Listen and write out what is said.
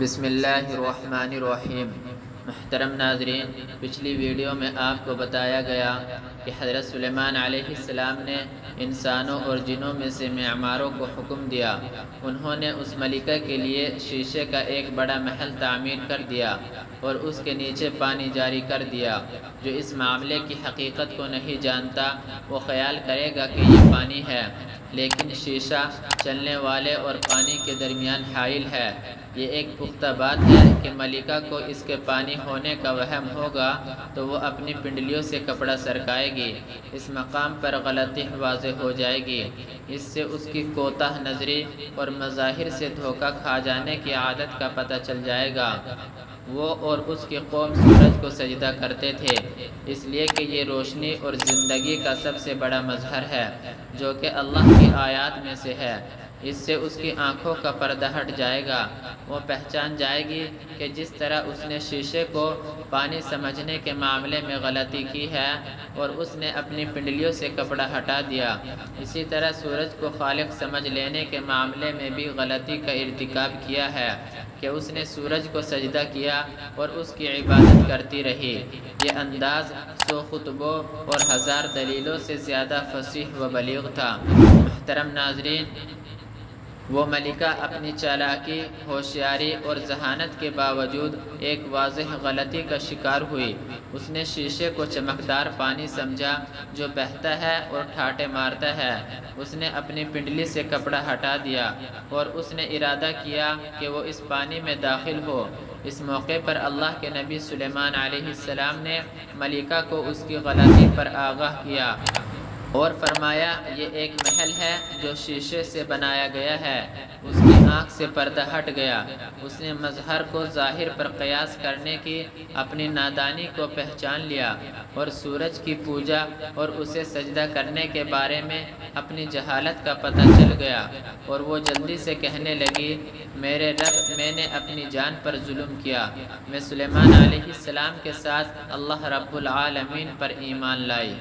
بسم اللہ الرحمن الرحیم۔ محترم ناظرین، پچھلی ویڈیو میں آپ کو بتایا گیا کہ حضرت سلیمان علیہ السلام نے انسانوں اور جنوں میں سے معماروں کو حکم دیا۔ انہوں نے اس ملکہ کے لیے شیشے کا ایک بڑا محل تعمیر کر دیا اور اس کے نیچے پانی جاری کر دیا۔ جو اس معاملے کی حقیقت کو نہیں جانتا وہ خیال کرے گا کہ یہ پانی ہے، لیکن شیشہ چلنے والے اور پانی کے درمیان حائل ہے۔ یہ ایک پختہ بات ہے کہ ملکہ کو اس کے پانی ہونے کا وہم ہوگا تو وہ اپنی پنڈلیوں سے کپڑا سرکائے گی۔ اس مقام پر غلطی واضح ہو جائے گی۔ اس سے اس کی کوتاہ نظری اور مظاہر سے دھوکہ کھا جانے کی عادت کا پتہ چل جائے گا۔ وہ اور اس کی قوم سورج کو سجدہ کرتے تھے، اس لیے کہ یہ روشنی اور زندگی کا سب سے بڑا مظہر ہے جو کہ اللہ کی آیات میں سے ہے۔ اس سے اس کی آنکھوں کا پردہ ہٹ جائے گا۔ وہ پہچان جائے گی کہ جس طرح اس نے شیشے کو پانی سمجھنے کے معاملے میں غلطی کی ہے اور اس نے اپنی پنڈلیوں سے کپڑا ہٹا دیا، اسی طرح سورج کو خالق سمجھ لینے کے معاملے میں بھی غلطی کا ارتکاب کیا ہے کہ اس نے سورج کو سجدہ کیا اور اس کی عبادت کرتی رہی۔ یہ انداز 100 خطبوں اور 1000 دلیلوں سے زیادہ فصیح و بلیغ تھا۔ محترم ناظرین، وہ ملکہ اپنی چالاکی، ہوشیاری اور ذہانت کے باوجود ایک واضح غلطی کا شکار ہوئی۔ اس نے شیشے کو چمکدار پانی سمجھا جو بہتا ہے اور ٹھاٹے مارتا ہے۔ اس نے اپنی پنڈلی سے کپڑا ہٹا دیا اور اس نے ارادہ کیا کہ وہ اس پانی میں داخل ہو۔ اس موقع پر اللہ کے نبی سلیمان علیہ السلام نے ملکہ کو اس کی غلطی پر آگاہ کیا اور فرمایا، یہ ایک محل ہے جو شیشے سے بنایا گیا ہے۔ اس کی آنکھ سے پردہ ہٹ گیا۔ اس نے مظہر کو ظاہر پر قیاس کرنے کی اپنی نادانی کو پہچان لیا اور سورج کی پوجا اور اسے سجدہ کرنے کے بارے میں اپنی جہالت کا پتہ چل گیا، اور وہ جلدی سے کہنے لگی، میرے رب، میں نے اپنی جان پر ظلم کیا۔ میں سلیمان علیہ السلام کے ساتھ اللہ رب العالمین پر ایمان لائی۔